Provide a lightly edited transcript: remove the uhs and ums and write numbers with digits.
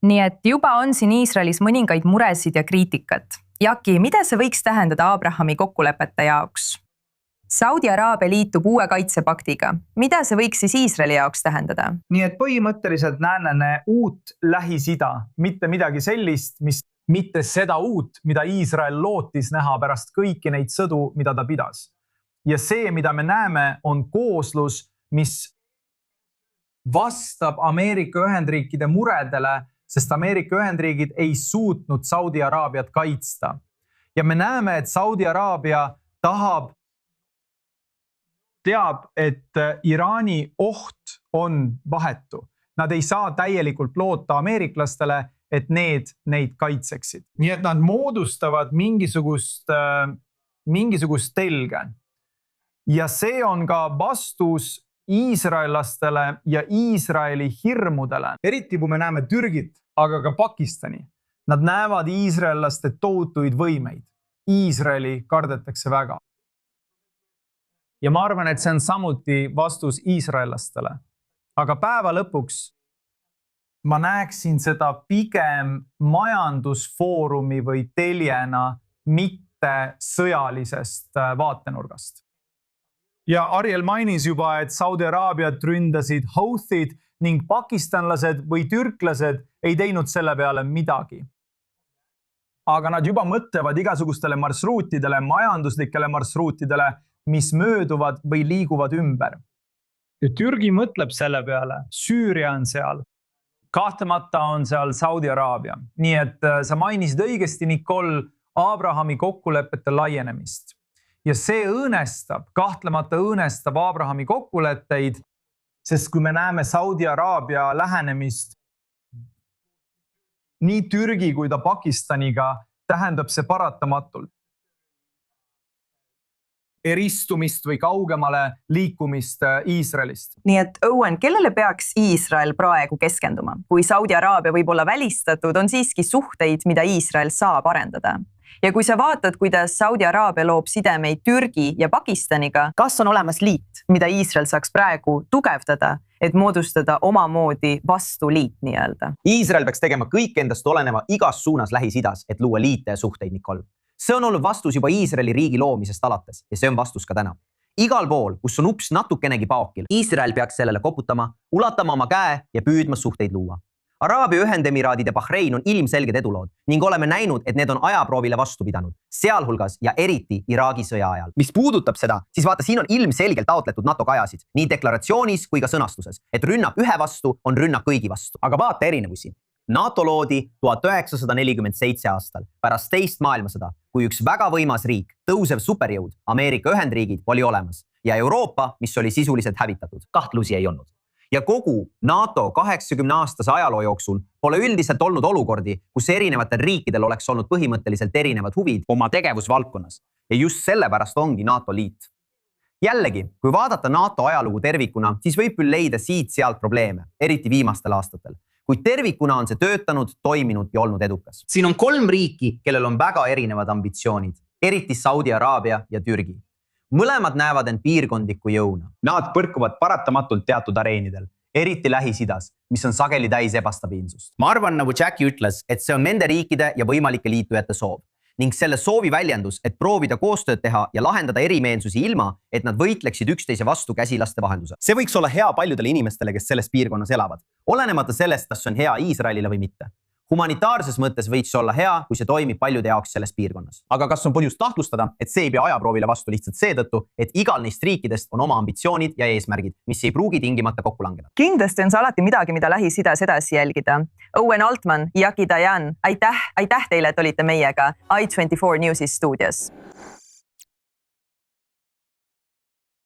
Nii et juba on siin Iisraelis mõningaid muresid ja kriitikat. Jaki, mida see võiks tähendada Abrahami kokkulepete jaoks? Saudi Araabia liitub uue kaitsepaktiga. Mida see võiks siis Iisraeli jaoks tähendada? Nii et põhimõtteliselt näeme uut Lähis-Ida, mitte midagi sellist, mitte seda uut, mida Iisrael lootis näha pärast kõiki neid sõdu, mida ta pidas. Ja see, mida me näeme, on kooslus, mis vastab Ameerika Ühendriikide muredele, sest Ameerika Ühendriigid ei suutnud Saudi Araabiat kaitsta. Ja me näeme, et Saudi Araabia teab, et Iraani oht on vahetu. Nad ei saa täielikult loota ameeriklastele, et neid kaitseksid. Nii et nad moodustavad mingisugust telge. Ja see on ka vastus iisraellastele ja Iisraeli hirmudele. Eriti kui me näeme Türgit, aga ka Pakistani. Nad näevad iisraellaste tohutuid võimeid. Iisraeli kardetakse väga. Ja ma arvan, et see on samuti vastus iisraellastele. Aga päeva lõpuks ma näeksin seda pigem majandusfoorumi või teljena, mitte sõjalisest vaatenurgast. Ja Ariel mainis juba, et Saudi Araabiat ründasid Houthid ning pakistanlased või türklased ei teinud selle peale midagi. Aga nad juba mõtlevad igasugustele marsruutidele, majanduslikele marsruutidele, mis mööduvad või liiguvad ümber. Ja Türgi mõtleb selle peale, Süüria on seal. Kahtlemata on seal Saudi Araabia. Nii et sa mainisid õigesti, Nicole, Abrahami kokkulepete laienemist. Ja see kahtlemata õõnestab Abrahami kokkuleppeid, sest kui me näeme Saudi Araabia lähenemist nii Türgi kui ta Pakistaniga, tähendab see paratamatult eristumist või kaugemale liikumist Iisraelist. Nii et Owen, kellele peaks Iisrael praegu keskenduma? Kui Saudi Araabia võib olla välistatud, on siiski suhteid, mida Iisrael saab arendada. Ja kui sa vaatad, kuidas Saudi Araabia loob sidemeid Türgi ja Pakistaniga, kas on olemas liit, mida Iisrael saaks praegu tugevdada, et moodustada omamoodi vastuliit nii-öelda? Iisrael peaks tegema kõik endast oleneva igas suunas Lähis-Idas, et luua liite ja suhteid, Nicole. See on olnud vastus juba Iisraeli riigi loomisest alates ja see on vastus ka täna. Igal pool, kus on ups natukenegi paokil, Iisrael peaks sellele koputama, ulatama oma käe ja püüdma suhteid luua. Araabia Ühendemiraadid ja Bahrein on ilmselged edulood ning oleme näinud, et need on ajaproovile vastu pidanud, sealhulgas ja eriti Iraagi sõja ajal. Mis puudutab seda, siis vaata, siin on ilmselgelt taotletud NATO kajasid, nii deklaratsioonis kui ka sõnastuses, et rünnak ühe vastu on rünnak kõigi vastu. Aga vaata erinevusi. NATO loodi 1947 aastal pärast teist maailmasõda, kui üks väga võimas riik, tõusev superjõud, Ameerika Ühendriigid, oli olemas ja Euroopa, mis oli sisuliselt hävitatud. Kahtlusi ei olnud. Ja kogu NATO 80-aastase ajaloo jooksul pole üldiselt olnud olukordi, kus erinevatel riikidel oleks olnud põhimõtteliselt erinevad huvid oma tegevusvaldkonnas. Ja just sellepärast ongi NATO liit. Jällegi, kui vaadata NATO ajalugu tervikuna, siis võib küll leida siit-sealt probleeme, eriti viimastel aastatel. Kuid tervikuna on see töötanud, toiminud ja olnud edukas. Siin on 3 riiki, kellel on väga erinevad ambitsioonid, eriti Saudi Araabia ja Türgi. Mõlemad näevad end piirkondliku jõuna. Nad põrkuvad paratamatult teatud areenidel, eriti Lähis-Idas, mis on sageli täis ebastabiilsust. Ma arvan, nagu Jackie ütles, et see on nende riikide ja võimalike liitujate soov. Ning selle soovi väljendus, et proovida koostööd teha ja lahendada erimeelsusi ilma, et nad võitleksid üksteise vastu käsilaste vahendusel. See võiks olla hea paljudele inimestele, kes selles piirkonnas elavad. Olenemata sellest, kas see on hea Iisraelile või mitte. Humanitaarses mõttes võiks olla hea, kui see toimib paljude jaoks selles piirkonnas. Aga kas on põhjust tahtlustada, et see ei pea ajaproovile vastu lihtsalt seetõttu, et igal neist riikidest on oma ambitsioonid ja eesmärgid, mis ei pruugi tingimata kokku langeda? Kindlasti on see alati midagi, mida Lähis-Idas edasi jälgida. Owen Altman, Jaki Dayan, aitäh teile, et olite meiega i24 Newsis stuudios.